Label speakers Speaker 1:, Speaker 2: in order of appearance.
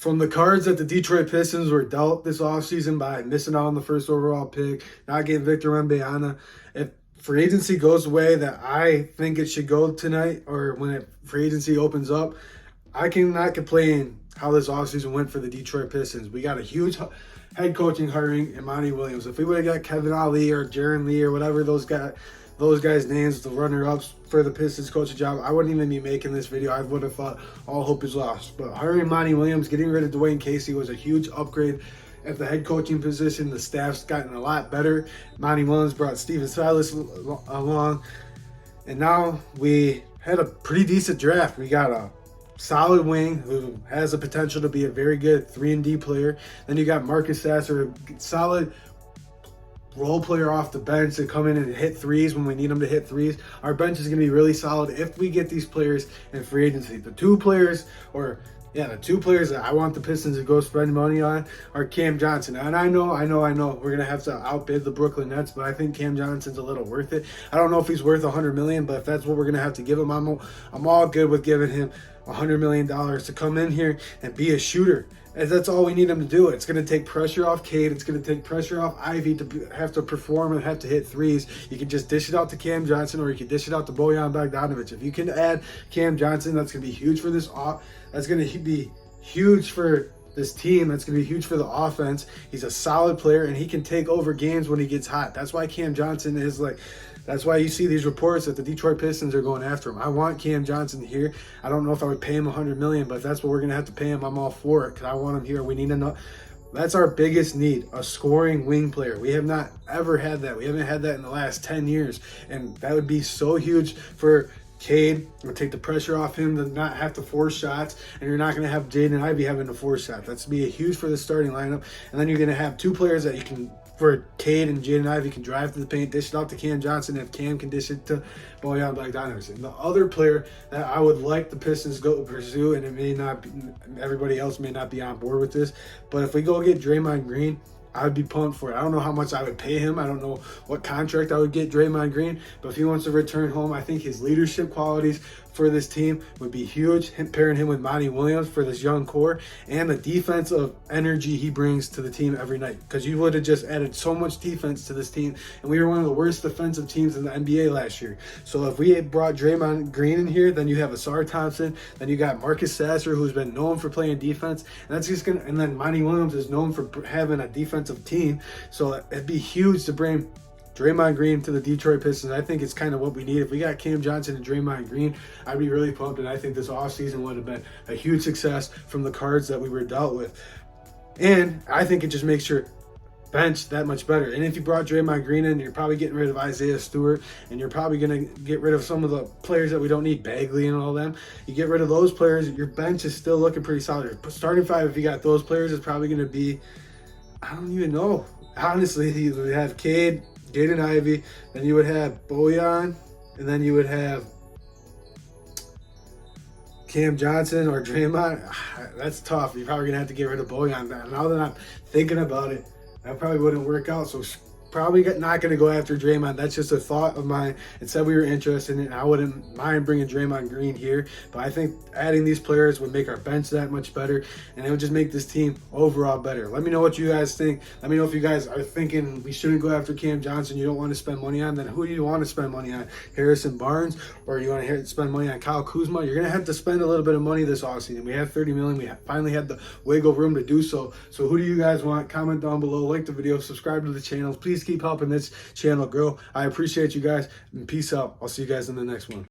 Speaker 1: from the cards that the Detroit Pistons were dealt this offseason by missing out on the first overall pick, not getting Victor Wembanyama, if free agency goes the way that I think it should go tonight, or when free agency opens up, I cannot complain how this offseason went for the Detroit Pistons. We got a huge head coaching hiring in Monty Williams. If we would have got Kevin Ali or Jaron Lee or whatever those guys' names, the runner-ups for the Pistons coaching job, I wouldn't even be making this video. I would have thought all hope is lost. But hiring Monty Williams, getting rid of Dwayne Casey was a huge upgrade at the head coaching position. The staff's gotten a lot better. Monty Williams brought Steven Silas along. And now we had a pretty decent draft. We got a solid wing who has the potential to be a very good 3-and-D player. Then you got Marcus Sasser, solid role player off the bench to come in and hit threes when we need them to hit threes. Our bench is going to be really solid if we get these players in free agency. The two players that I want the Pistons to go spend money on are Cam Johnson. And I know we're going to have to outbid the Brooklyn Nets, but I think Cam Johnson's a little worth it. I don't know if he's worth $100 million, but if that's what we're going to have to give him, I'm all good with giving him $100 million to come in here and be a shooter. And that's all we need him to do. It's going to take pressure off Cade. It's going to take pressure off Ivy to have to perform and have to hit threes. You can just dish it out to Cam Johnson, or you can dish it out to Bojan Bogdanovic. If you can add Cam Johnson, that's going to be huge for this. That's going to be huge for this team. That's going to be huge for the offense. He's a solid player, and he can take over games when he gets hot. That's why Cam Johnson is that's why you see these reports that the Detroit Pistons are going after him. I want Cam Johnson here. I don't know if I would pay him $100 million, but if that's what we're going to have to pay him, I'm all for it because I want him here. We need to know. That's our biggest need, a scoring wing player. We have not ever had that. We haven't had that in the last 10 years, and that would be so huge for Cade. It would take the pressure off him to not have to force shots, and you're not going to have Jaden Ivey having to force shots. That's going to be huge for the starting lineup, and then you're going to have two players that you can, for Cade and Jaden Ivey, can drive to the paint, dish it out to Cam Johnson, if Cam can dish it to Bojan Bogdanovic. And the other player that I would like the Pistons go pursue, and it may not be, everybody else may not be on board with this, but if we go get Draymond Green, I would be pumped for it. I don't know how much I would pay him. I don't know what contract I would get Draymond Green, but if he wants to return home, I think his leadership qualities for this team would be huge. Pairing him with Monty Williams for this young core, and the defensive energy he brings to the team every night, because you would have just added so much defense to this team, and we were one of the worst defensive teams in the NBA last year. So if we had brought Draymond Green in here, then you have Asar Thompson, then you got Marcus Sasser, who's been known for playing defense, and that's just and then Monty Williams is known for having a defensive team. So it'd be huge to bring Draymond Green to the Detroit Pistons. I think it's kind of what we need. If we got Cam Johnson and Draymond Green, I'd be really pumped, and I think this offseason would have been a huge success from the cards that we were dealt with. And I think it just makes your bench that much better. And if you brought Draymond Green in, you're probably getting rid of Isaiah Stewart, and you're probably going to get rid of some of the players that we don't need, Bagley and all them. You get rid of those players, your bench is still looking pretty solid. Starting five, if you got those players, is probably going to be, I don't even know. Honestly, you would have Cade, Jaden Ivey, then you would have Bojan, and then you would have Cam Johnson or Draymond. That's tough. You're probably going to have to get rid of Bojan. Now that I'm thinking about it, that probably wouldn't work out. So probably not going to go after Draymond. That's just a thought of mine. It said we were interested in it. I wouldn't mind bringing Draymond Green here, but I think adding these players would make our bench that much better, and it would just make this team overall better. Let me know what you guys think. Let me know if you guys are thinking we shouldn't go after Cam Johnson, you don't want to spend money on. Then who do you want to spend money on? Harrison Barnes, or you want to spend money on Kyle Kuzma? You're going to have to spend a little bit of money this offseason. We have $30 million. We finally had the wiggle room to do so. So who do you guys want? Comment down below, like the video, subscribe to the channel. Please keep helping this channel grow. I appreciate you guys, and peace out. I'll see you guys in the next one.